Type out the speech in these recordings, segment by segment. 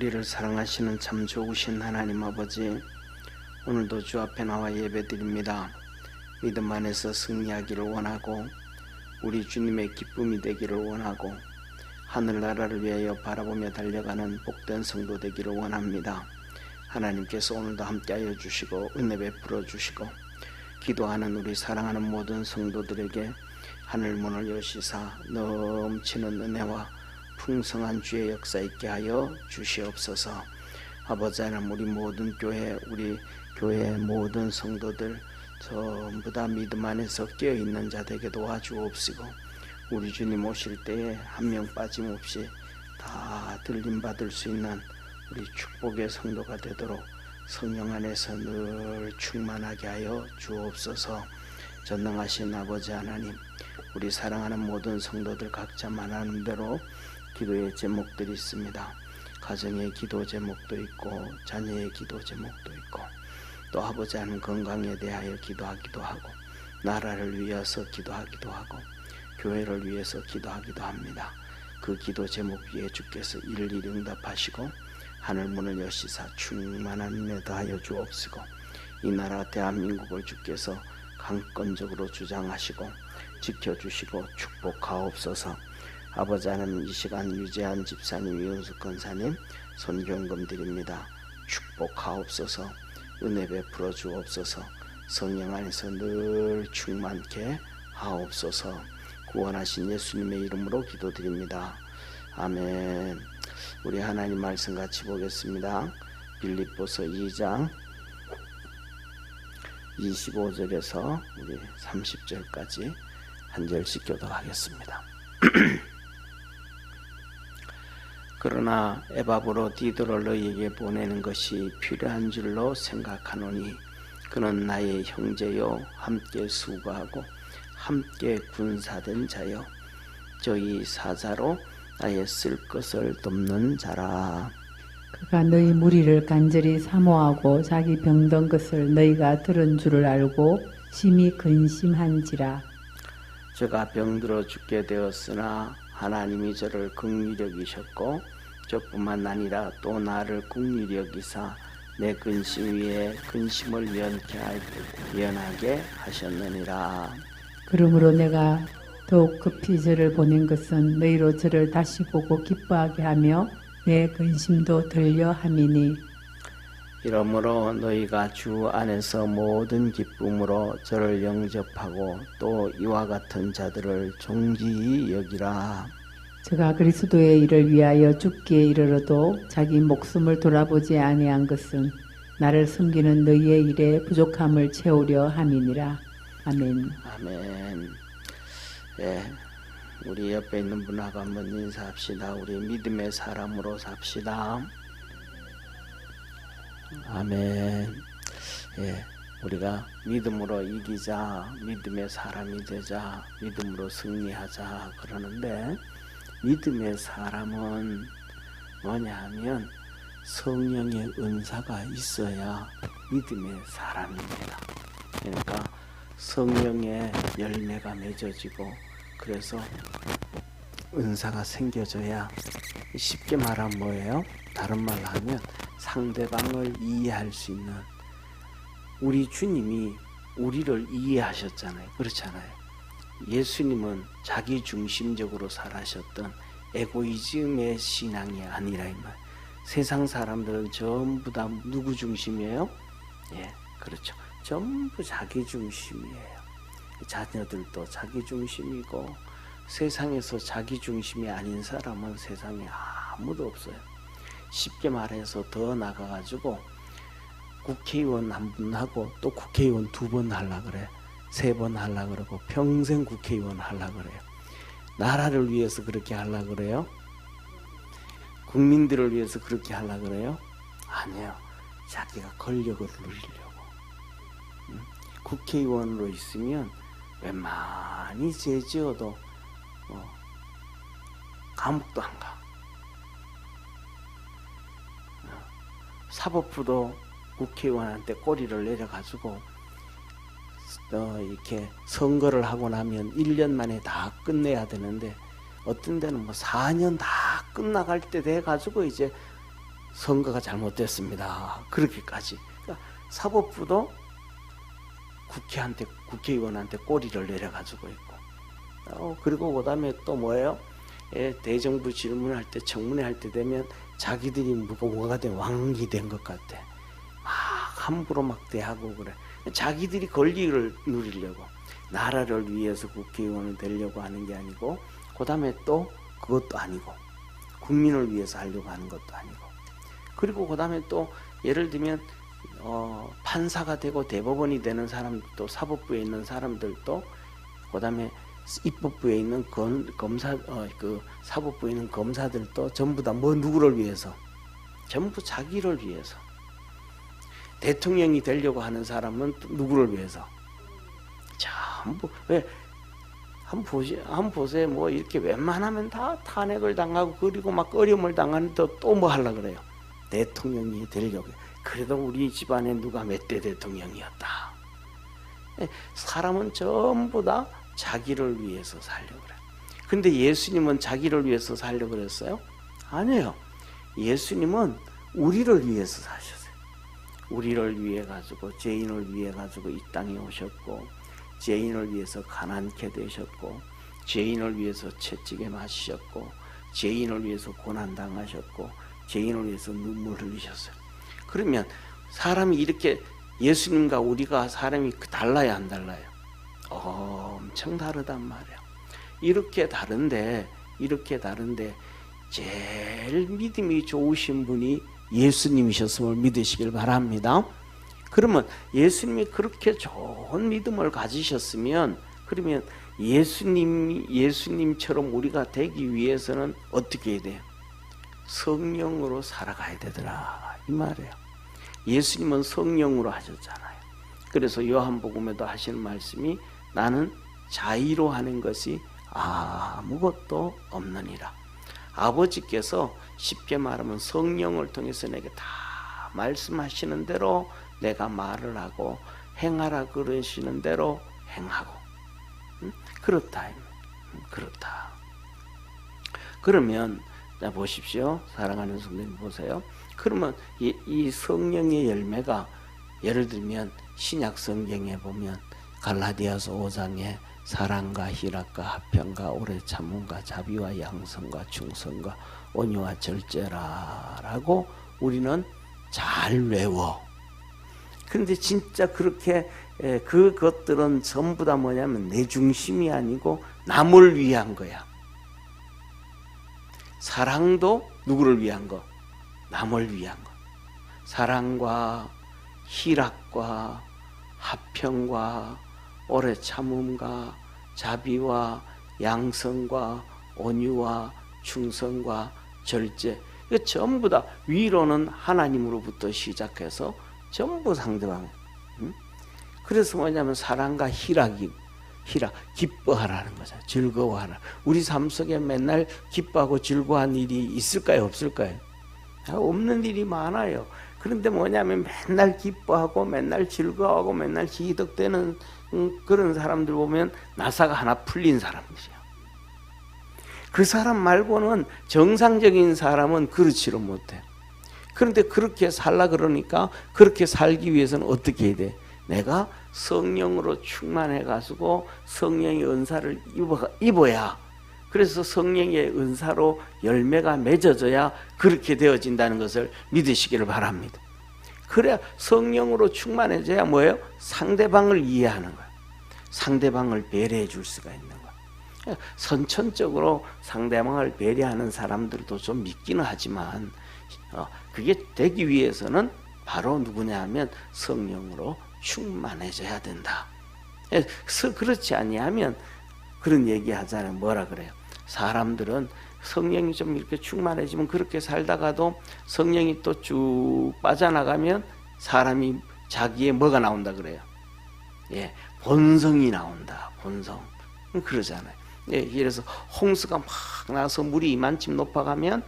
우리를 사랑하시는 참 좋으신 하나님 아버지, 오늘도 주 앞에 나와 예배드립니다. 믿음 안에서 승리하기를 원하고 우리 주님의 기쁨이 되기를 원하고 하늘나라를 위하여 바라보며 달려가는 복된 성도 되기를 원합니다. 하나님께서 오늘도 함께하여 주시고 은혜 베풀어 주시고 기도하는 우리 사랑하는 모든 성도들에게 하늘문을 여시사 넘치는 은혜와 풍성한 주의 역사 있게 하여 주시옵소서. 아버지 하나님, 우리 모든 우리 교회의 모든 성도들 전부 다 믿음 안에서 깨어있는 자 되게 도와주옵시고 우리 주님 오실 때에 한 명 빠짐없이 다 들림받을 수 있는 우리 축복의 성도가 되도록 성령 안에서 늘 충만하게 하여 주옵소서. 전능하신 아버지 하나님, 우리 사랑하는 모든 성도들 각자 말하는 대로 기도의 제목들이 있습니다. 가정의 기도 제목도 있고 자녀의 기도 제목도 있고 또 아버지 하나님 건강에 대하여 기도하기도 하고 나라를 위해서 기도하기도 하고 교회를 위해서 기도하기도 합니다. 그 기도 제목 위에 주께서 일일이 응답하시고 하늘문을 여시사 충만한 은혜 더하여 주옵시고 이 나라 대한민국을 주께서 강권적으로 주장하시고 지켜주시고 축복하옵소서. 아버지 하나님, 이 시간 유재한 집사님, 이은숙 권사님 선교연금 드립니다. 축복하옵소서. 은혜 베풀어 주옵소서. 성령 안에서 늘 충만케 하옵소서. 구원하신 예수님의 이름으로 기도드립니다. 아멘. 우리 하나님 말씀 같이 보겠습니다. 빌립보서 2장 25절에서 우리 30절까지 한 절씩 교독하겠습니다. 그러나 에바브로 디도를 너희에게 보내는 것이 필요한 줄로 생각하노니 그는 나의 형제요 함께 수고하고 함께 군사된 자요 저희 사자로 나의 쓸 것을 돕는 자라. 그가 너희 무리를 간절히 사모하고 자기 병든 것을 너희가 들은 줄을 알고 심히 근심한지라. 제가 병들어 죽게 되었으나 하나님이 저를 긍휼히 여기셨고 저뿐만 아니라 또 나를 긍휼히 여기사 내 근심 위에 근심을 연하게 하셨느니라. 그러므로 내가 더욱 급히 저를 보낸 것은 너희로 저를 다시 보고 기뻐하게 하며 내 근심도 들려 함이니. 이러므로 너희가 주 안에서 모든 기쁨으로 저를 영접하고 또 이와 같은 자들을 존귀히 여기라. 저가 그리스도의 일을 위하여 죽기에 이르러도 자기 목숨을 돌아보지 아니한 것은 나를 섬기는 너희의 일에 부족함을 채우려 함이니라. 아멘. 아멘. 네, 우리 옆에 있는 분하고 한번 인사합시다. 우리 믿음의 사람으로 삽시다. 아멘. 예, 우리가 믿음으로 이기자, 믿음의 사람이 되자, 믿음으로 승리하자 그러는데 믿음의 사람은 뭐냐 하면 성령의 은사가 있어야 믿음의 사람입니다. 그러니까 성령의 열매가 맺어지고 그래서 은사가 생겨져야, 쉽게 말하면 뭐예요? 다른 말로 하면 상대방을 이해할 수 있는, 우리 주님이 우리를 이해하셨잖아요. 그렇잖아요. 예수님은 자기중심적으로 살아셨던 에고이즘의 신앙이 아니라 이 말. 세상 사람들은 전부 다 누구 중심이에요? 예, 그렇죠. 전부 자기 중심이에요. 자녀들도 자기 중심이고 세상에서 자기 중심이 아닌 사람은 세상에 아무도 없어요. 쉽게 말해서 더 나가가지고 국회의원 한 분 하고 또 국회의원 2번 하려고 그래. 3번 하려고 그러고 평생 국회의원 하려고 그래요. 나라를 위해서 그렇게 하려고 그래요? 국민들을 위해서 그렇게 하려고 그래요? 아니에요. 자기가 권력을 누리려고. 국회의원으로 있으면 웬만히 죄 지어도 감옥도 안 가. 사법부도 국회의원한테 꼬리를 내려가지고 이렇게 선거를 하고 나면 1년 만에 다 끝내야 되는데 어떤 데는 뭐 4년 다 끝나갈 때 돼가지고 이제 선거가 잘못됐습니다. 그렇게까지. 그러니까 사법부도 국회의원한테 꼬리를 내려가지고 있고, 그리고 그다음에 또 뭐예요? 대정부 질문할 때, 청문회 할 때 되면 자기들이 뭐가 된 왕이 된 것 같아. 막 함부로 막 대하고 그래. 자기들이 권리를 누리려고, 나라를 위해서 국회의원을 되려고 하는 게 아니고, 그다음에 또 그것도 아니고, 국민을 위해서 하려고 하는 것도 아니고, 그리고 그다음에 또 예를 들면 판사가 되고 대법원이 되는 사람도, 사법부에 있는 사람들도, 그다음에 입법부에 있는 검사, 사법부에 있는 검사들도 전부 다 누구를 위해서? 전부 자기를 위해서. 대통령이 되려고 하는 사람은 또 누구를 위해서? 전부. 왜? 한번 보세요. 뭐 이렇게 웬만하면 다 탄핵을 당하고, 그리고 막 어려움을 당하는데 또 뭐 하려고 그래요? 대통령이 되려고. 그래도 우리 집안에 누가 몇 대 대통령이었다. 사람은 전부 다 자기를 위해서 살려고 그래요. 근데 예수님은 자기를 위해서 살려고 그랬어요? 아니에요. 예수님은 우리를 위해서 사셨어요. 우리를 위해 가지고, 죄인을 위해 가지고 이 땅에 오셨고, 죄인을 위해서 가난케 되셨고, 죄인을 위해서 채찍에 맞으셨고, 죄인을 위해서 고난당하셨고, 죄인을 위해서 눈물 흘리셨어요. 그러면 사람이 이렇게, 예수님과 우리가 사람이 달라야 안 달라요? 엄청 다르단 말이야. 이렇게 다른데 제일 믿음이 좋으신 분이 예수님이셨음을 믿으시길 바랍니다. 그러면 예수님이 그렇게 좋은 믿음을 가지셨으면, 그러면 예수님처럼 우리가 되기 위해서는 어떻게 해야 돼요? 성령으로 살아가야 되더라, 이 말이에요. 예수님은 성령으로 하셨잖아요. 그래서 요한복음에도 하시는 말씀이, 나는 자의로 하는 것이 아무것도 없느니라. 아버지께서 쉽게 말하면 성령을 통해서 내게 다 말씀하시는 대로 내가 말을 하고, 행하라 그러시는 대로 행하고, 그렇다. 그렇다. 그러면 자 보십시오. 사랑하는 성도님 보세요. 그러면 이 성령의 열매가, 예를 들면 신약 성경에 보면 갈라디아서 5장에 사랑과 희락과 화평과 오래 참음과 자비와 양성과 충성과 온유와 절제라라고 우리는 잘 외워. 그런데 진짜 그렇게 그것들은 전부 다 뭐냐면 내 중심이 아니고 남을 위한 거야. 사랑도 누구를 위한 거? 남을 위한 거. 사랑과 희락과 화평과 오래 참음과 자비와 양성과 온유와 충성과 절제, 이거 전부 다 위로는 하나님으로부터 시작해서 전부 상대방. 그래서 뭐냐면 사랑과 희락, 기뻐하라는 거죠. 즐거워하라. 우리 삶 속에 맨날 기뻐하고 즐거워한 일이 있을까요? 없을까요? 없는 일이 많아요. 그런데 뭐냐면 맨날 기뻐하고 맨날 즐거워하고 맨날 희덕되는 그런 사람들 보면 나사가 하나 풀린 사람이죠. 그 사람 말고는 정상적인 사람은 그렇지를 못해. 그런데 그렇게 살라 그러니까 그렇게 살기 위해서는 어떻게 해야 돼? 내가 성령으로 충만해 가지고 성령의 은사를 입어야, 그래서 성령의 은사로 열매가 맺어져야 그렇게 되어진다는 것을 믿으시기를 바랍니다. 그래야 성령으로 충만해져야 뭐예요? 상대방을 이해하는 거예요. 상대방을 배려해 줄 수가 있는 거예요. 선천적으로 상대방을 배려하는 사람들도 좀 믿기는 하지만 그게 되기 위해서는 바로 누구냐 하면 성령으로 충만해져야 된다. 그렇지 아니하면 그런 얘기 하잖아요. 뭐라 그래요? 사람들은 성령이 좀 이렇게 충만해지면 그렇게 살다가도 성령이 또 쭉 빠져나가면 사람이 자기의 뭐가 나온다 그래요? 예, 본성이 나온다. 본성. 그러잖아요. 예, 그래서 홍수가 막 나서 물이 이만큼 높아가면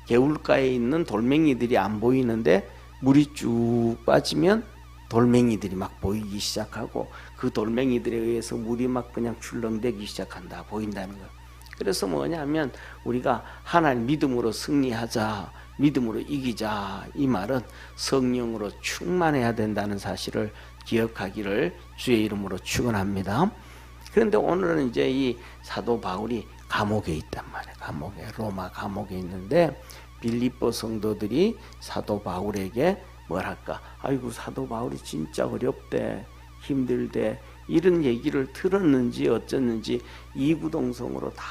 개울가에 있는 돌멩이들이 안 보이는데 물이 쭉 빠지면 돌멩이들이 막 보이기 시작하고 그 돌멩이들에 의해서 물이 막 그냥 출렁대기 시작한다. 보인다는 거예요. 그래서 뭐냐면 우리가 하나님 믿음으로 승리하자. 믿음으로 이기자. 이 말은 성령으로 충만해야 된다는 사실을 기억하기를 주의 이름으로 축원합니다. 그런데 오늘은 이제 이 사도 바울이 감옥에 있단 말이에요. 로마 감옥에 있는데 빌립보 성도들이 사도 바울에게 뭐랄까, 아이고 사도 바울이 진짜 어렵대, 힘들대, 이런 얘기를 들었는지 어쩌는지 이구동성으로 다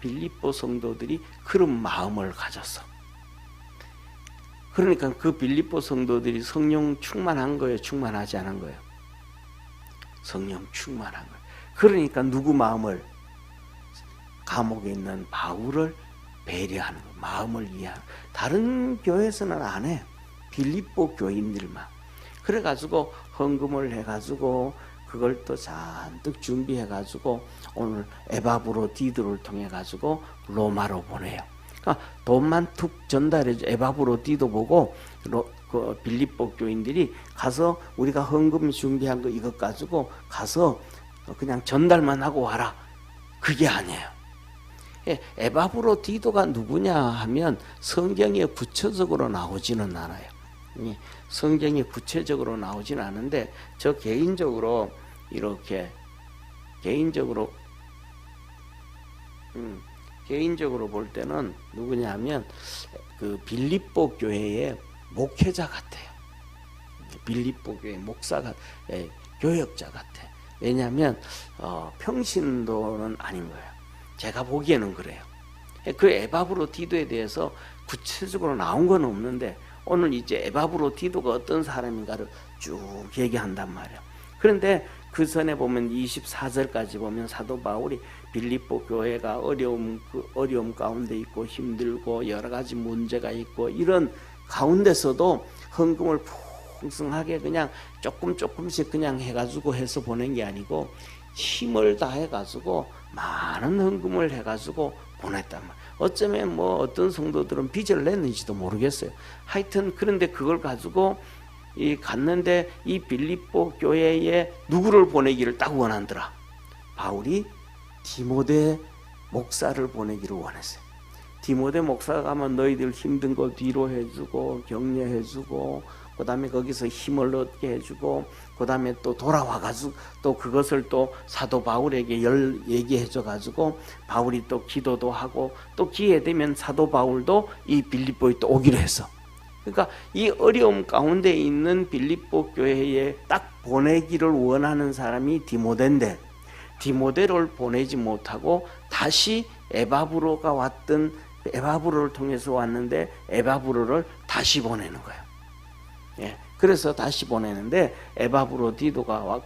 빌립보 성도들이 그런 마음을 가졌어. 그러니까 그 빌립보 성도들이 성령 충만한 거예요, 충만하지 않은 거예요? 성령 충만한 거예요. 그러니까 누구 마음을? 감옥에 있는 바울을 배려하는 거예요. 마음을 이해하는 거예요. 다른 교회에서는 안 해. 빌립보 교인들만. 그래가지고 헌금을 해가지고 그걸 또 잔뜩 준비해가지고 오늘 에바브로디도를 통해가지고 로마로 보내요. 그러니까 돈만 툭 전달해줘. 에바브로디도 보고 그 빌립보 교인들이 가서 우리가 헌금 준비한 거 이것 가지고 가서 그냥 전달만 하고 와라. 그게 아니에요. 에바브로디도가 누구냐 하면 성경에 구체적으로 나오지는 않아요. 성경에 구체적으로 나오지는 않은데 저 개인적으로 이렇게 개인적으로 볼 때는 누구냐 하면 그 빌립보 교회의 목회자 같아요. 빌립보 교회 목사가 교역자 같아. 왜냐하면 평신도는 아닌 거예요. 제가 보기에는 그래요. 그 에바브로디도에 대해서 구체적으로 나온 건 없는데 오늘 이제 에바브로디도가 어떤 사람인가를 쭉 얘기한단 말이에요. 그런데 그 전에 보면 24절까지 보면 사도 바울이 빌립보 교회가 어려움 가운데 있고 힘들고 여러 가지 문제가 있고 이런 가운데서도 헌금을 풍성하게 그냥 조금씩 그냥 해가지고 해서 보낸 게 아니고 힘을 다해가지고 많은 헌금을 해가지고 보냈단 말이에요. 어쩌면 뭐 어떤 성도들은 빚을 냈는지도 모르겠어요. 하여튼 그런데 그걸 가지고 갔는데 이 빌립보 교회에 누구를 보내기를 딱 원한더라. 바울이 디모데 목사를 보내기를 원했어요. 디모데 목사가 가면 너희들 힘든 거 위로해주고 격려해주고 그 다음에 거기서 힘을 얻게 해주고 그 다음에 또 돌아와가지고 또 그것을 또 사도 바울에게 얘기해줘가지고 바울이 또 기도도 하고 또 기회 되면 사도 바울도 이 빌립보에 또 오기로 했어. 그러니까 이 어려움 가운데 있는 빌립보 교회에 딱 보내기를 원하는 사람이 디모데인데 디모데를 보내지 못하고 다시 에바브로를 통해서 왔는데 에바브로를 다시 보내는 거예요. 그래서 다시 보내는데 에바브로디도가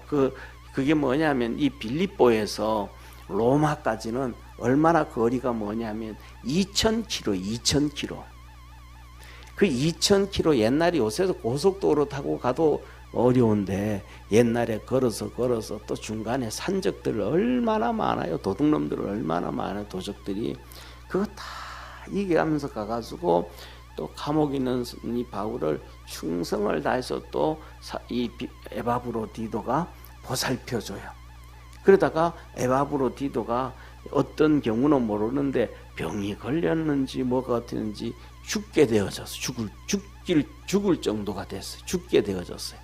그게 뭐냐면 이 빌립보에서 로마까지는 얼마나 거리가 뭐냐면 2,000km. 그 2,000km 옛날에 요새도 고속도로 타고 가도 어려운데 옛날에 걸어서 또 중간에 산적들 얼마나 많아요. 도둑놈들 얼마나 많아요. 도적들이 그거 다 이겨가면서 가가지고 또 감옥에 있는 이 바울을 충성을 다해서 또 이 에바브로디도가 보살펴줘요. 그러다가 에바브로디도가 어떤 경우는 모르는데 병이 걸렸는지 뭐가 어땠는지 죽게 되어졌어요. 죽을 정도가 됐어요. 죽게 되어졌어요.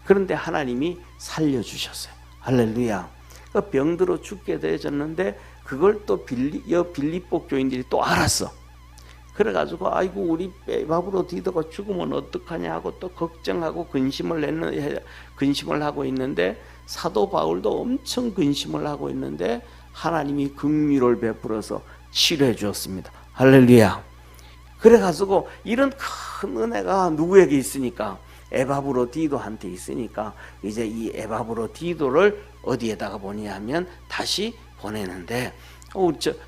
그런데 하나님이 살려주셨어요. 할렐루야. 그 병들어 죽게 되어졌는데 그걸 또 빌립보 교인들이 또 알았어. 그래가지고 아이고 우리 에바브로디도가 죽으면 어떡하냐 하고 또 걱정하고 근심을 하고 있는데 사도 바울도 엄청 근심을 하고 있는데 하나님이 긍휼을 베풀어서 치료해 주었습니다. 할렐루야. 그래가지고 이런 큰 은혜가 누구에게 있으니까 에바브로디도한테 있으니까 이제 이 에바브로디도를 어디에다가 보내냐면 다시 보내는데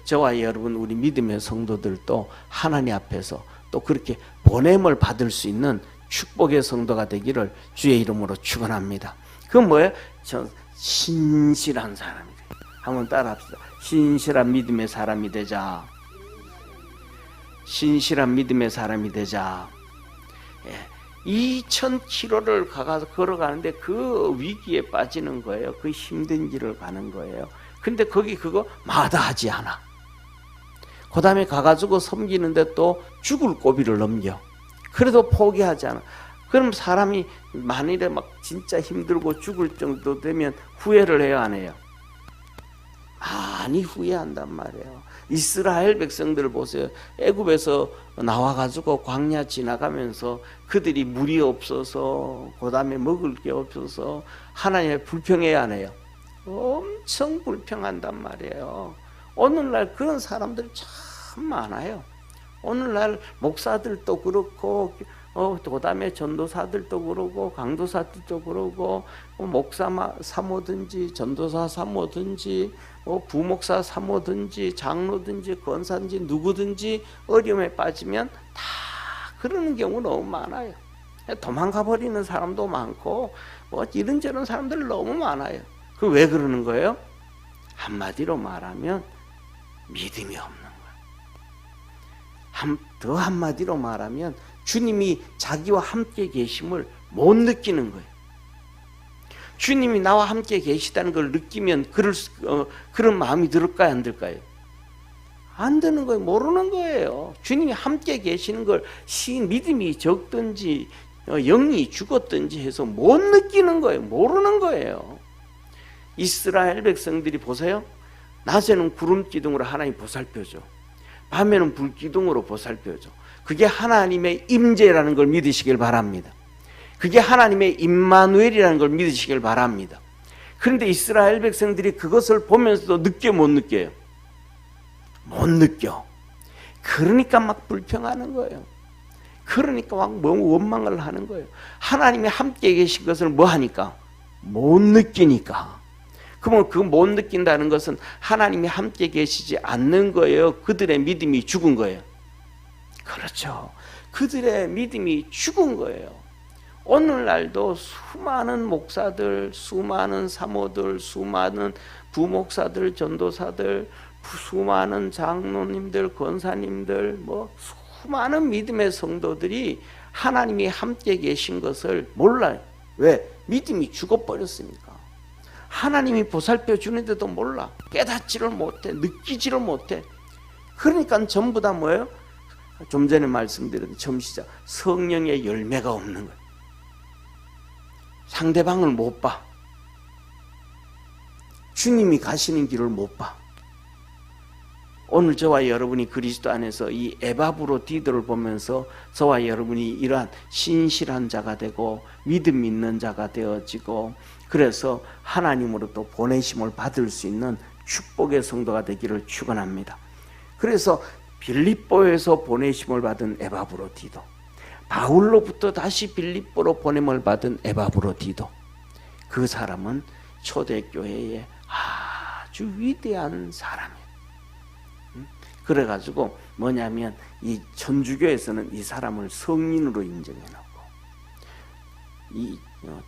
저와 여러분 우리 믿음의 성도들도 하나님 앞에서 또 그렇게 보냄을 받을 수 있는 축복의 성도가 되기를 주의 이름으로 축원합니다. 그건 뭐예요? 신실한 사람이 돼. 한번 따라합시다. 신실한 믿음의 사람이 되자. 신실한 믿음의 사람이 되자. 2,000km를 걸어가는데 그 위기에 빠지는 거예요. 그 힘든 길을 가는 거예요. 근데 거기 그거 마다하지 않아. 그 다음에 가가지고 섬기는데 또 죽을 고비를 넘겨. 그래도 포기하지 않아. 그럼 사람이 만일에 막 진짜 힘들고 죽을 정도 되면 후회를 해요, 안 해요? 많이 후회한단 말이에요. 이스라엘 백성들을 보세요. 애굽에서 나와가지고 광야 지나가면서 그들이 물이 없어서, 그 다음에 먹을 게 없어서 하나님의 불평해야 안 해요? 엄청 불평한단 말이에요. 오늘날 그런 사람들이 참 많아요. 오늘날 목사들도 그렇고, 그 다음에 전도사들도 그러고, 강도사들도 그러고, 목사 사모든지, 전도사 사모든지, 부목사 사모든지, 장로든지, 권사든지, 누구든지 어려움에 빠지면 다 그러는 경우 너무 많아요. 도망가 버리는 사람도 많고, 이런저런 사람들 너무 많아요. 그 왜 그러는 거예요? 한마디로 말하면 믿음이 없는 거예요. 더 한마디로 말하면 주님이 자기와 함께 계심을 못 느끼는 거예요. 주님이 나와 함께 계시다는 걸 느끼면 그런 마음이 들을까요, 안 들까요? 안 드는 거예요. 모르는 거예요. 주님이 함께 계시는 걸 믿음이 적든지 영이 죽었든지 해서 못 느끼는 거예요. 모르는 거예요. 이스라엘 백성들이 보세요. 낮에는 구름 기둥으로 하나님 보살펴줘. 밤에는 불 기둥으로 보살펴줘. 그게 하나님의 임재라는 걸 믿으시길 바랍니다. 그게 하나님의 임마누엘이라는 걸 믿으시길 바랍니다. 그런데 이스라엘 백성들이 그것을 보면서도 느껴 못 느껴요? 못 느껴. 그러니까 막 불평하는 거예요. 그러니까 막 원망을 하는 거예요. 하나님이 함께 계신 것을 뭐 하니까? 못 느끼니까. 그러면 그 못 느낀다는 것은 하나님이 함께 계시지 않는 거예요? 그들의 믿음이 죽은 거예요? 그렇죠. 그들의 믿음이 죽은 거예요. 오늘날도 수많은 목사들, 수많은 사모들, 수많은 부목사들, 전도사들, 수많은 장로님들, 권사님들, 수많은 믿음의 성도들이 하나님이 함께 계신 것을 몰라요. 왜? 믿음이 죽어버렸으니까. 하나님이 보살펴 주는데도 몰라. 깨닫지를 못해. 느끼지를 못해. 그러니까 전부 다 뭐예요? 좀 전에 말씀드린 처음 시작. 성령의 열매가 없는 거예요. 상대방을 못 봐. 주님이 가시는 길을 못 봐. 오늘 저와 여러분이 그리스도 안에서 이 에바브로디도를 보면서 저와 여러분이 이러한 신실한 자가 되고 믿음 있는 자가 되어지고 그래서 하나님으로부터 보내심을 받을 수 있는 축복의 성도가 되기를 축원합니다. 그래서 빌립보에서 보내심을 받은 에바브로디도, 바울로부터 다시 빌립보로 보냄을 받은 에바브로디도, 그 사람은 초대교회의 아주 위대한 사람이에요. 그래가지고 뭐냐면 이 천주교에서는 이 사람을 성인으로 인정해놓고 이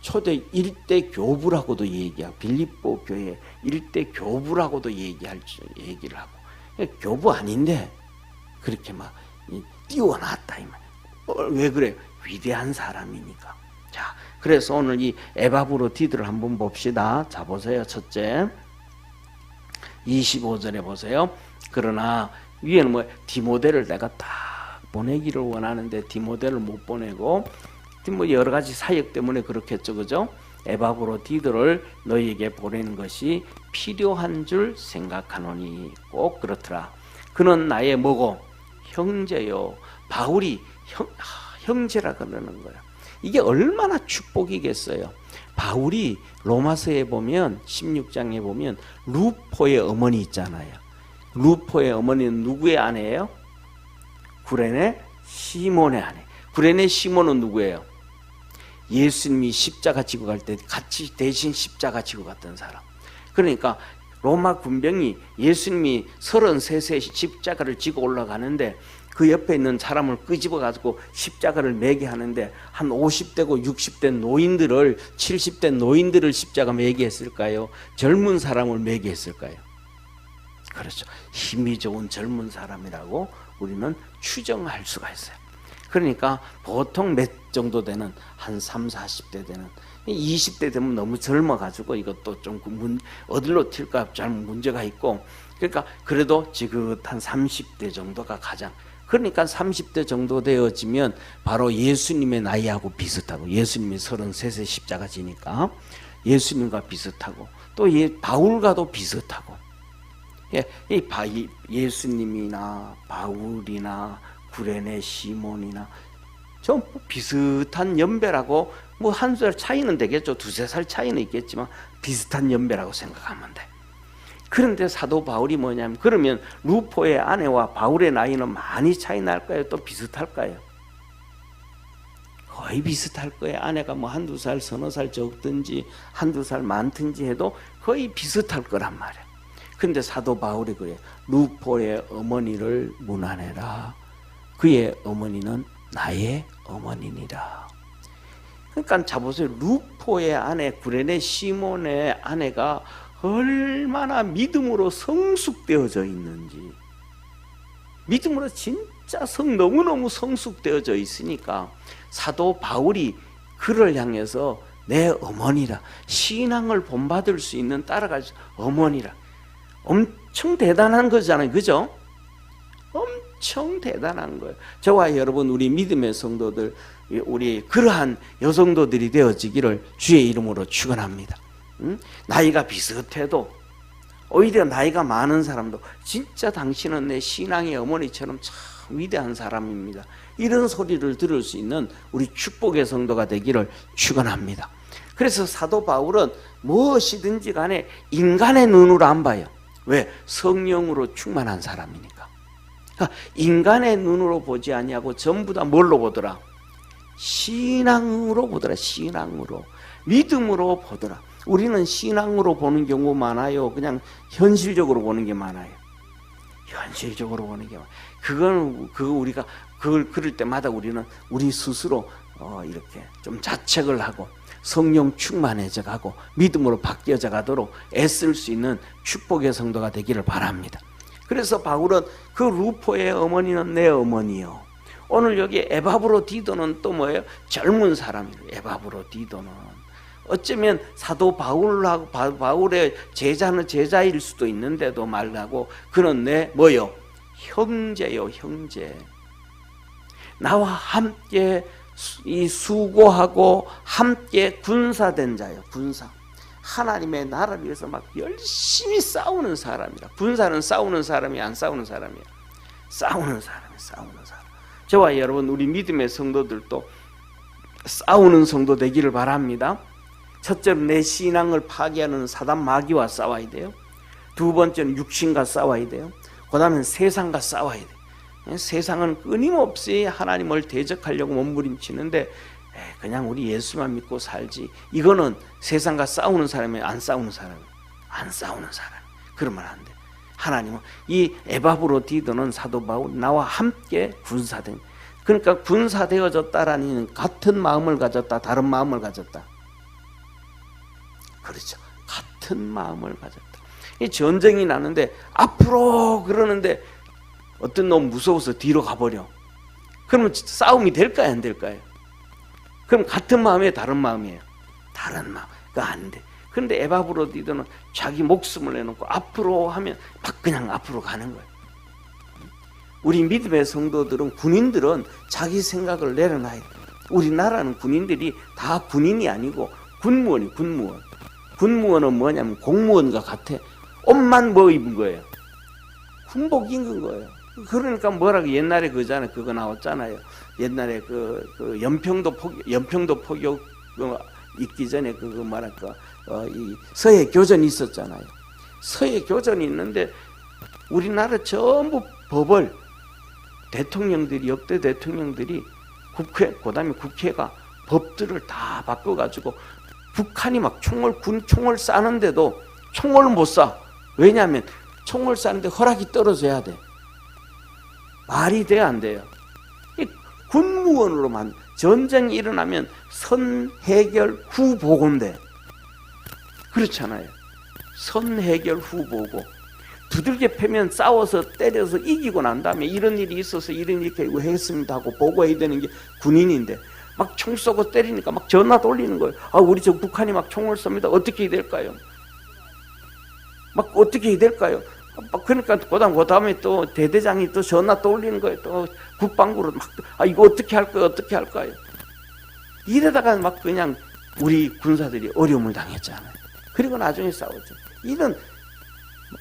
초대 일대 교부라고도 얘기하고 빌립보 교회 일대 교부라고도 얘기를 하고 교부 아닌데 그렇게 막 띄워놨다 이 말. 왜 그래? 위대한 사람이니까. 자, 그래서 오늘 이 에바브로디도를 한번 봅시다. 자, 보세요. 첫째 25절에 보세요. 그러나 위에는 디모데를 내가 딱 보내기를 원하는데 디모데를 못 보내고 여러 가지 사역 때문에 그렇겠죠, 그죠? 에바브로디도를 너희에게 보내는 것이 필요한 줄 생각하노니 꼭 그렇더라. 그는 나의 뭐고? 형제요. 바울이 형제라 그러는 거예요. 이게 얼마나 축복이겠어요. 바울이 로마서에 보면 16장에 보면 루포의 어머니 있잖아요. 루포의 어머니는 누구의 아내예요? 구레네 시몬의 아내. 구레네 시몬은 누구예요? 예수님이 십자가 지고 갈 때 같이 대신 십자가 지고 갔던 사람. 그러니까 로마 군병이 예수님이 33세 십자가를 지고 올라가는데 그 옆에 있는 사람을 끄집어 가지고 십자가를 매게 하는데 한 50대고 60대 노인들을 70대 노인들을 십자가 매게 했을까요? 젊은 사람을 매게 했을까요? 그렇죠. 힘이 좋은 젊은 사람이라고 우리는 추정할 수가 있어요. 그러니까 보통 몇 정도 되는 한 3, 40대 되는 20대 되면 너무 젊어가지고 이것도 좀 어디로 튈까 잘 문제가 있고 그러니까 그래도 지긋한 30대 정도가 가장, 그러니까 30대 정도 되어지면 바로 예수님의 나이하고 비슷하고, 예수님이 33세 십자가 지니까 예수님과 비슷하고 또 바울과도 비슷하고, 예수님이나 바울이나 구레네 시몬이나 전부 비슷한 연배라고, 뭐 한 살 차이는 되겠죠. 두세 살 차이는 있겠지만 비슷한 연배라고 생각하면 돼. 그런데 사도 바울이 뭐냐면, 그러면 루포의 아내와 바울의 나이는 많이 차이 날까요? 또 비슷할까요? 거의 비슷할 거예요. 아내가 뭐 한두 살, 서너 살 적든지 한두 살 많든지 해도 거의 비슷할 거란 말이에요. 근데 사도 바울이 그래요. 루포의 어머니를 문안해라. 그의 어머니는 나의 어머니니라. 그러니까 자보세요. 루포의 아내, 구레네 시몬의 아내가 얼마나 믿음으로 성숙되어져 있는지, 믿음으로 진짜 너무너무 성숙되어져 있으니까 사도 바울이 그를 향해서 내 어머니라, 신앙을 본받을 수 있는, 따라갈 수 어머니라, 엄청 대단한 거잖아요. 그죠? 엄청 대단한 거예요. 저와 여러분, 우리 믿음의 성도들, 우리 그러한 여성도들이 되어지기를 주의 이름으로 축원합니다. 나이가 비슷해도, 오히려 나이가 많은 사람도 진짜 당신은 내 신앙의 어머니처럼 참 위대한 사람입니다, 이런 소리를 들을 수 있는 우리 축복의 성도가 되기를 축원합니다. 그래서 사도 바울은 무엇이든지 간에 인간의 눈으로 안 봐요. 왜? 성령으로 충만한 사람이니까. 그러니까 인간의 눈으로 보지 아니하고 전부 다 뭘로 보더라? 신앙으로 보더라. 신앙으로, 믿음으로 보더라. 우리는 신앙으로 보는 경우 많아요. 그냥 현실적으로 보는 게 많아요. 현실적으로 보는 게 많아요. 우리가 그걸 그럴 때마다 우리는 우리 스스로 이렇게 좀 자책을 하고 성령 충만해져 가고 믿음으로 바뀌어져 가도록 애쓸 수 있는 축복의 성도가 되기를 바랍니다. 그래서 바울은 그 루포의 어머니는 내 어머니요. 오늘 여기 에바브로디도는 또 뭐예요? 젊은 사람이에요. 에바브로디도는 어쩌면 사도 바울하고 바울의 제자는 제자일 수도 있는데도 말하고 그는 내 뭐요? 형제요, 형제. 나와 함께 이 수고하고 함께 군사된 자요, 군사. 하나님의 나라를 위해서 막 열심히 싸우는 사람이라. 군사는 싸우는 사람이, 안 싸우는 사람이야. 싸우는 사람이, 싸우는 사람. 저와 여러분, 우리 믿음의 성도들도 싸우는 성도 되기를 바랍니다. 첫째로 내 신앙을 파괴하는 사단 마귀와 싸워야 돼요. 두 번째는 육신과 싸워야 돼요. 그 다음엔 세상과 싸워야 돼요. 세상은 끊임없이 하나님을 대적하려고 몸부림치는데 그냥 우리 예수만 믿고 살지, 이거는 세상과 싸우는 사람이, 안 싸우는 사람이, 안 싸우는 사람. 그러면 안 돼. 하나님은 이 에바브로디도는 사도 바울 나와 함께 군사된, 그러니까 군사되어졌다라는 같은 마음을 가졌다, 다른 마음을 가졌다. 그렇죠. 같은 마음을 가졌다. 이 전쟁이 나는데 앞으로 그러는데 어떤 놈 무서워서 뒤로 가버려. 그러면 싸움이 될까요, 안 될까요? 그럼 같은 마음이에요, 다른 마음이에요? 다른 마음. 그거 안 돼. 그런데 에바브로디도는 자기 목숨을 내놓고 앞으로 하면 막 그냥 앞으로 가는 거예요. 우리 믿음의 성도들은, 군인들은 자기 생각을 내려놔야 돼요. 우리나라는 군인들이 다 군인이 아니고 군무원이, 군무원. 군무원은 뭐냐면 공무원과 같아. 옷만 뭐 입은 거예요? 군복 입은 거예요. 그러니까 뭐라고 옛날에 그잖아요. 그거 나왔잖아요. 옛날에 그 연평도 포격 있기 전에 그거 말할까, 이 서해 교전이 있었잖아요. 서해 교전이 있는데 우리나라 전부 법을 대통령들이, 역대 대통령들이 국회, 그다음에 국회가 법들을 다 바꿔가지고 북한이 막 총을 쏴는데도 총을 못 쏴. 왜냐하면 총을 쏘는데 허락이 떨어져야 돼. 말이 돼야 안 돼요. 이 군무원으로만 전쟁이 일어나면 선해결 후 보고인데, 그렇잖아요. 선해결 후 보고. 두들겨 패면 싸워서 때려서 이기고 난 다음에 이런 일이 있어서 이런 이렇게 했습니다 하고 보고해야 되는 게 군인인데, 막 총 쏘고 때리니까 막 전화 돌리는 거예요. 아, 우리 저 북한이 막 총을 쏩니다. 어떻게 해야 될까요? 막 어떻게 해야 될까요? 그러니까 그 다음에 또 대대장이 또 전화 또 올리는 거예요. 또 국방부로 막, 이거 어떻게 할 거야, 어떻게 할 거야. 이러다가 막 그냥 우리 군사들이 어려움을 당했잖아요. 그리고 나중에 싸웠죠. 이런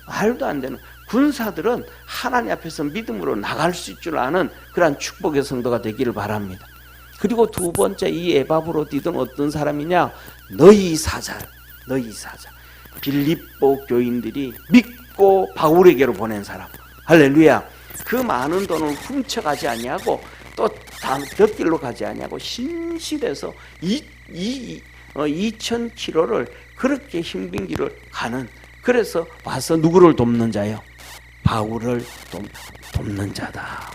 말도 안 되는, 군사들은 하나님 앞에서 믿음으로 나갈 수 있을 줄 아는 그러한 축복의 성도가 되기를 바랍니다. 그리고 두 번째, 이 에바브로디도는 어떤 사람이냐? 너희 사자. 빌립보 교인들이 믿고 바울에게로 보낸 사람. 할렐루야. 그 많은 돈을 훔쳐가지 아니하고 또 곁길로 가지 아니하고 신실해서 2000km를 그렇게 힘든 길을 가는, 그래서 와서 누구를 돕는 자요? 바울을 돕는 자다.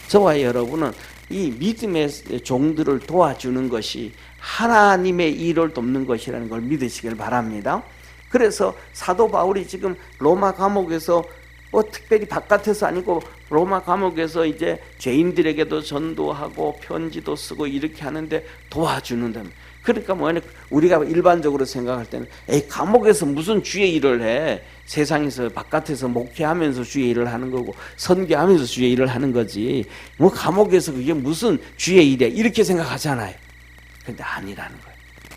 저와 여러분은 이 믿음의 종들을 도와주는 것이 하나님의 일을 돕는 것이라는 걸 믿으시길 바랍니다. 그래서 사도 바울이 지금 로마 감옥에서 특별히 바깥에서 아니고 로마 감옥에서 이제 죄인들에게도 전도하고 편지도 쓰고 이렇게 하는데 도와주는다. 그러니까 뭐냐, 우리가 일반적으로 생각할 때는 감옥에서 무슨 주의 일을 해. 세상에서 바깥에서 목회하면서 주의 일을 하는 거고 선교하면서 주의 일을 하는 거지. 뭐 감옥에서 그게 무슨 주의 일이야, 이렇게 생각하잖아요. 근데 아니라는 거예요.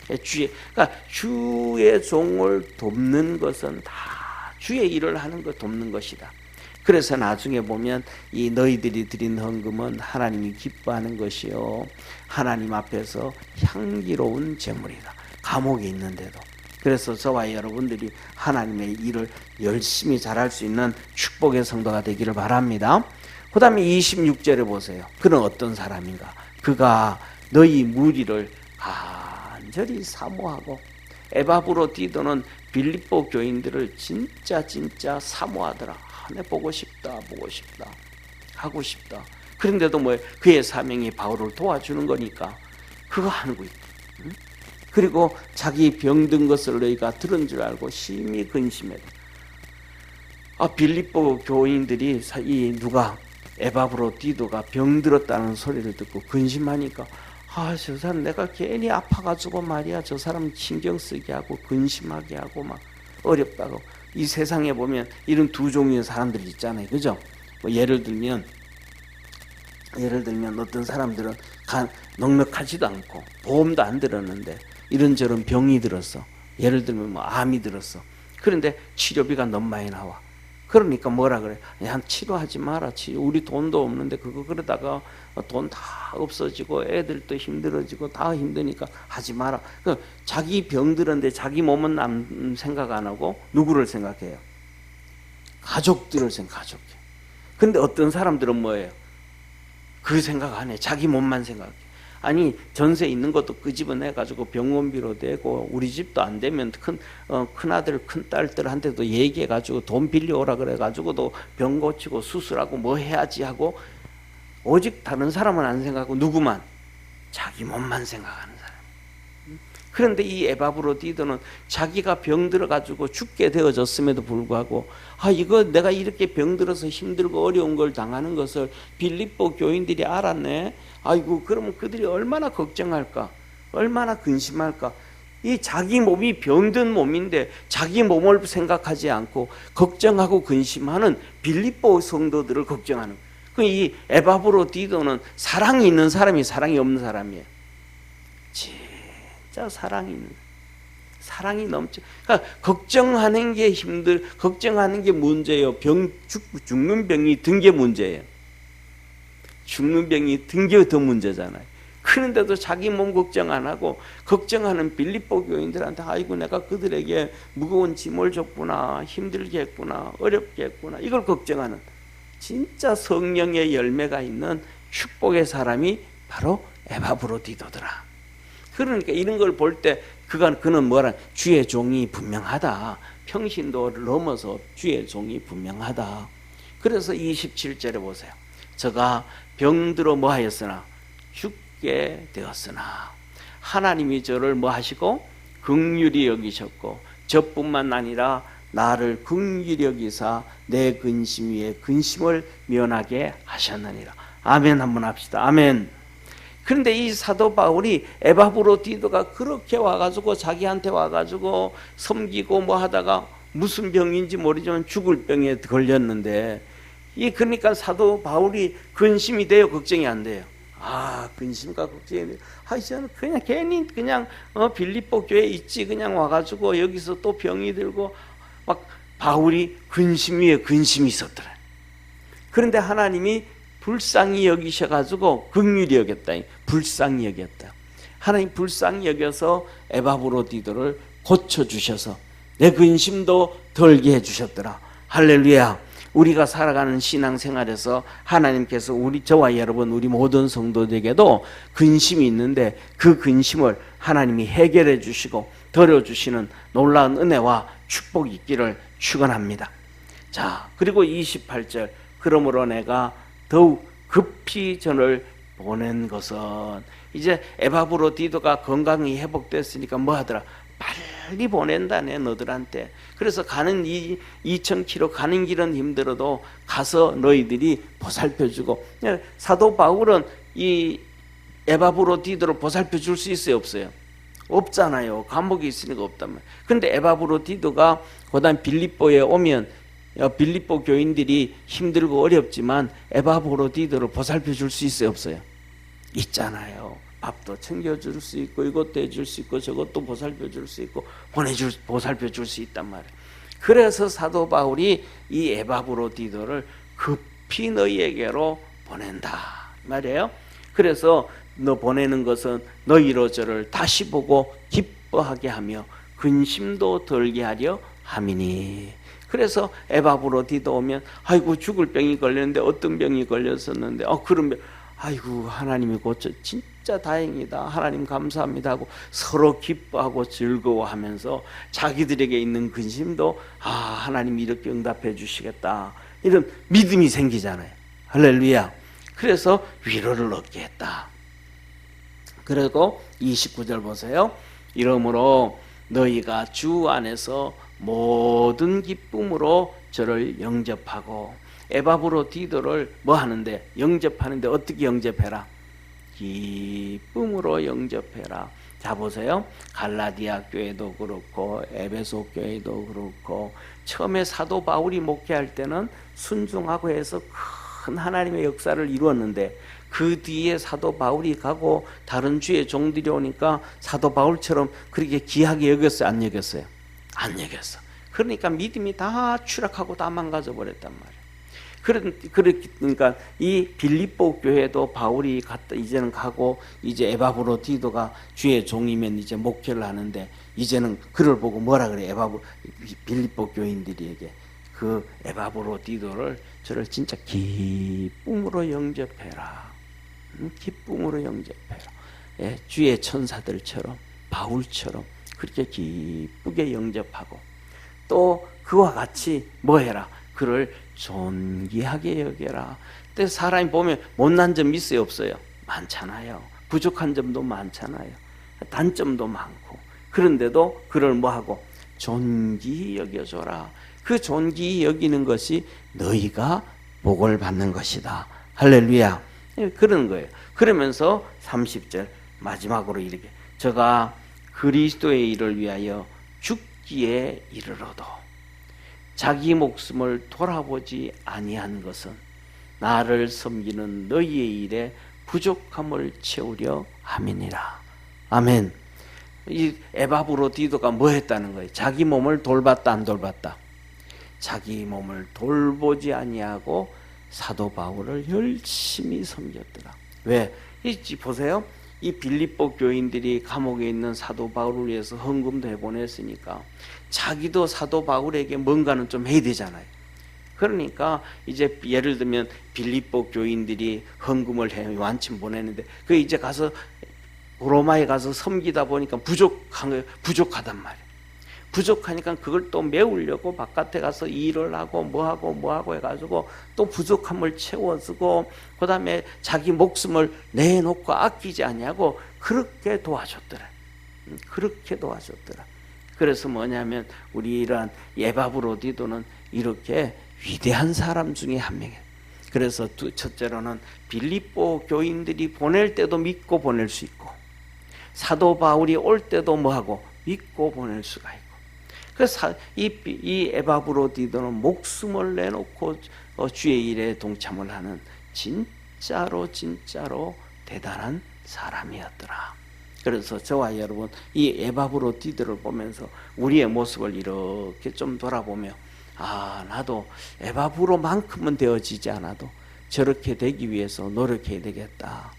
그러니까 주의 종을 돕는 것은 다 주의 일을 하는 것, 돕는 것이다. 그래서 나중에 보면 이 너희들이 드린 헌금은 하나님이 기뻐하는 것이요, 하나님 앞에서 향기로운 제물이다. 감옥에 있는데도. 그래서 저와 여러분들이 하나님의 일을 열심히 잘할 수 있는 축복의 성도가 되기를 바랍니다. 그 다음에 26절에 보세요. 그는 어떤 사람인가? 그가 너희 무리를 간절히 사모하고, 에바브로디도는 빌립보 교인들을 진짜 사모하더라. 내 보고 싶다 하고 싶다. 그런데도 뭐 그의 사명이 바울을 도와주는 거니까 그거 하는 거 있다. 그리고 자기 병든 것을 너희가 들은 줄 알고 심히 근심했다. 빌립보 교인들이 에바브로디도가 병들었다는 소리를 듣고 근심하니까, 저 사람 내가 괜히 아파가지고 말이야, 저 사람 신경 쓰게 하고 근심하게 하고 막 어렵다고. 이 세상에 보면 이런 두 종류의 사람들이 있잖아요, 그죠? 뭐 예를 들면 어떤 사람들은 넉넉하지도 않고 보험도 안 들었는데 이런저런 병이 들었어. 예를 들면 뭐 암이 들었어. 그런데 치료비가 너무 많이 나와. 그러니까 뭐라 그래? 야, 치료하지 마라. 우리 돈도 없는데 그러다가 돈 다 없어지고 애들도 힘들어지고 다 힘드니까 하지 마라. 자기 병들었는데 자기 몸은 생각 안 하고 누구를 생각해요? 가족들을 생각해. 근데 어떤 사람들은 뭐예요? 그 생각 안 해. 자기 몸만 생각해. 아니, 전세 있는 것도 끄집어내가지고 병원비로 되고, 우리 집도 안 되면 큰아들 큰딸들한테도 얘기해가지고 돈 빌려오라 그래가지고도 병 고치고 수술하고 뭐 해야지 하고, 오직 다른 사람은 안 생각하고 누구만? 자기 몸만 생각하는 사람. 그런데 이 에바브로디도는 자기가 병들어가지고 죽게 되어졌음에도 불구하고, 이거 내가 이렇게 병들어서 힘들고 어려운 걸 당하는 것을 빌립보 교인들이 알았네. 아이고, 그러면 그들이 얼마나 걱정할까, 얼마나 근심할까. 이 자기 몸이 병든 몸인데 자기 몸을 생각하지 않고 걱정하고 근심하는 빌립보 성도들을 걱정하는 거예요. 이 에바브로디도는 사랑이 있는 사람이 사랑이 없는 사람이에요. 진짜 사랑이 있는, 사랑이 넘쳐. 그러니까 걱정하는 게 걱정하는 게 문제예요. 죽는 병이 든 게 문제예요. 죽는 병이 든 게 더 문제잖아요. 그런데도 자기 몸 걱정 안 하고 걱정하는 빌립보 교인들한테, 아이고 내가 그들에게 무거운 짐을 줬구나, 힘들게 했구나, 어렵게 했구나, 이걸 걱정하는 진짜 성령의 열매가 있는 축복의 사람이 바로 에바브로디도더라. 그러니까 이런 걸 볼 때 그는 뭐라, 주의 종이 분명하다. 평신도를 넘어서 주의 종이 분명하다. 그래서 27절에 보세요. 저가 병들어 뭐 하였으나 죽게 되었으나 하나님이 저를 뭐 하시고 긍휼히 여기셨고, 저뿐만 아니라 나를 긍휼히 여기사 내 근심 위에 근심을 면하게 하셨느니라. 아멘. 한번 합시다. 아멘. 그런데 이 사도 바울이 에바브로디도가 그렇게 와가지고 자기한테 와가지고 섬기고 뭐 하다가 무슨 병인지 모르지만 죽을 병에 걸렸는데, 그러니까 사도 바울이 근심이 돼요, 걱정이 안 돼요? 근심과 걱정이 돼요. 저는 그냥 괜히 그냥 빌립보 교회에 있지, 그냥 와가지고 여기서 또 병이 들고 막. 바울이 근심 위에 근심이 있었더라. 그런데 하나님이 불쌍히 여기셔가지고 긍휼히 여겼다. 불쌍히 여겼다. 하나님 불쌍히 여겨서 에바브로디도를 고쳐주셔서 내 근심도 덜게 해주셨더라. 할렐루야. 우리가 살아가는 신앙생활에서 하나님께서 저와 여러분, 우리 모든 성도들에게도 근심이 있는데 그 근심을 하나님이 해결해 주시고 덜어주시는 놀라운 은혜와 축복이 있기를 축원합니다. 자, 그리고 28절, 그러므로 내가 더욱 급히 전을 보낸 것은, 이제 에바브로디도가 건강이 회복됐으니까 뭐 하더라? 빨리 보낸다네, 너들한테. 그래서 가는 2000km 가는 길은 힘들어도 가서 너희들이 보살펴주고. 사도 바울은 이 에바브로디도를 보살펴 줄 수 있어요, 없어요? 없잖아요. 감옥에 있으니까 없단 말이에요. 그런데 에바브로디도가 그다음 빌립보에 오면 빌립보 교인들이 힘들고 어렵지만 에바브로디도를 보살펴 줄 수 있어요, 없어요? 있잖아요. 밥도 챙겨줄 수 있고 이것도 해줄 수 있고 저것도 보살펴 줄 수 있고 보살펴 줄 수 있단 말이에요. 그래서 사도 바울이 이 에바브로디도를 급히 너희에게로 보낸다 말이에요. 그래서 너 보내는 것은 너희로 저를 다시 보고 기뻐하게 하며 근심도 덜게 하려 함이니. 그래서 에바브로디도 오면 아이고 죽을 병이 걸렸는데 어떤 병이 걸렸었는데 그런 병, 아이고 하나님이 고쳐 진짜 다행이다, 하나님 감사합니다 하고 서로 기뻐하고 즐거워하면서 자기들에게 있는 근심도 하나님이 이렇게 응답해 주시겠다, 이런 믿음이 생기잖아요. 할렐루야. 그래서 위로를 얻게 했다. 그리고 29절 보세요. 이러므로 너희가 주 안에서 모든 기쁨으로 저를 영접하고. 에바브로디도를 뭐 하는데? 영접하는데 어떻게 영접해라? 기쁨으로 영접해라. 자 보세요. 갈라디아 교회도 그렇고 에베소 교회도 그렇고 처음에 사도 바울이 목회할 때는 순종하고 해서 큰 하나님의 역사를 이루었는데 그 뒤에 사도 바울이 가고 다른 주의 종들이 오니까 사도 바울처럼 그렇게 귀하게 여겼어요, 안 여겼어요? 안 여겼어. 그러니까 믿음이 다 추락하고 다 망가져 버렸단 말이에요. 그러니까 이 빌립보 교회도 바울이 갔다 이제는 가고 이제 에바브로디도가 주의 종이면 이제 목회를 하는데 이제는 그를 보고 뭐라 그래? 빌립보 교인들에게 그 에바브로디도를 저를 진짜 기쁨으로 영접해라. 기쁨으로 영접해라. 예, 주의 천사들처럼 바울처럼 그렇게 기쁘게 영접하고 또 그와 같이 뭐 해라? 그를 존귀하게 여겨라. 근데 사람이 보면 못난 점 있어요, 없어요? 많잖아요. 부족한 점도 많잖아요. 단점도 많고. 그런데도 그를 뭐하고? 존귀히 여겨줘라. 그 존귀히 여기는 것이 너희가 복을 받는 것이다. 할렐루야. 그런 거예요. 그러면서 30절 마지막으로 이렇게 저가 그리스도의 일을 위하여 죽기에 이르러도 자기 목숨을 돌아보지 아니한 것은 나를 섬기는 너희의 일에 부족함을 채우려 함이니라. 아멘. 이 에바브로디도가 뭐 했다는 거예요? 자기 몸을 돌봤다, 안 돌봤다? 자기 몸을 돌보지 아니하고 사도 바울을 열심히 섬겼더라. 왜? 보세요. 이 빌립보 교인들이 감옥에 있는 사도 바울을 위해서 헌금도 해보냈으니까 자기도 사도 바울에게 뭔가는 좀 해야 되잖아요. 그러니까 이제 예를 들면 빌립보 교인들이 헌금을 해 완침 보내는데 그 이제 가서 로마에 가서 섬기다 보니까 부족하단 말이에요. 부족하니까 그걸 또 메우려고 바깥에 가서 일을 하고 뭐하고 해가지고 또 부족함을 채워주고 그 다음에 자기 목숨을 내놓고 아끼지 아니하고 그렇게 도와줬더라. 그렇게 도와줬더라. 그래서 뭐냐면 우리 이러한 에바브로디도는 이렇게 위대한 사람 중에 한 명이에요. 그래서 첫째로는 빌립보 교인들이 보낼 때도 믿고 보낼 수 있고 사도 바울이 올 때도 뭐하고 믿고 보낼 수가 있고 그래서 이 에바브로디도는 목숨을 내놓고 주의 일에 동참을 하는 진짜로 대단한 사람이었더라. 그래서 저와 여러분 이 에바브로디도를 보면서 우리의 모습을 이렇게 좀 돌아보며 나도 에바브로만큼은 되어지지 않아도 저렇게 되기 위해서 노력해야 되겠다.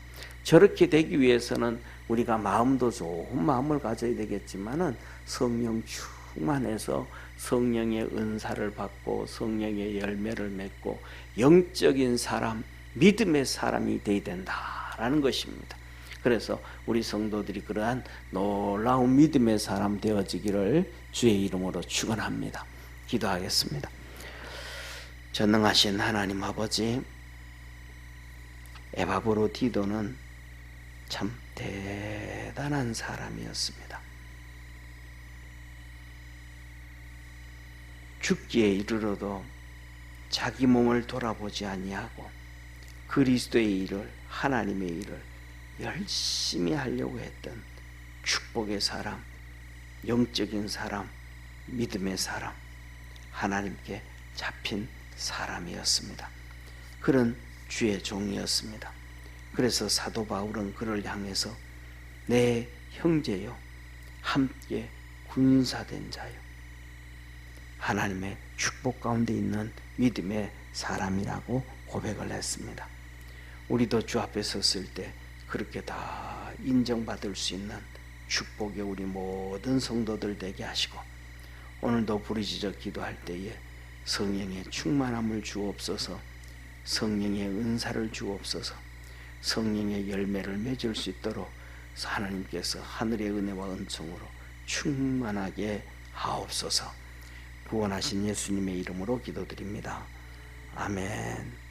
저렇게 되기 위해서는 우리가 마음도 좋은 마음을 가져야 되겠지만은 성령 충만해서 성령의 은사를 받고 성령의 열매를 맺고 영적인 사람, 믿음의 사람이 되어야 된다라는 것입니다. 그래서 우리 성도들이 그러한 놀라운 믿음의 사람 되어지기를 주의 이름으로 축원합니다. 기도하겠습니다. 전능하신 하나님 아버지, 에바브로디도는 참 대단한 사람이었습니다. 죽기에 이르러도 자기 몸을 돌아보지 아니하고 그리스도의 일을, 하나님의 일을 열심히 하려고 했던 축복의 사람, 영적인 사람, 믿음의 사람, 하나님께 잡힌 사람이었습니다. 그런 주의 종이었습니다. 그래서 사도 바울은 그를 향해서 내 형제요, 함께 군사된 자요, 하나님의 축복 가운데 있는 믿음의 사람이라고 고백을 했습니다. 우리도 주 앞에 섰을 때 그렇게 다 인정받을 수 있는 축복의 우리 모든 성도들 되게 하시고, 오늘도 부르짖어 기도할 때에 성령의 충만함을 주옵소서, 성령의 은사를 주옵소서, 성령의 열매를 맺을 수 있도록 하나님께서 하늘의 은혜와 은총으로 충만하게 하옵소서. 구원하신 예수님의 이름으로 기도드립니다. 아멘.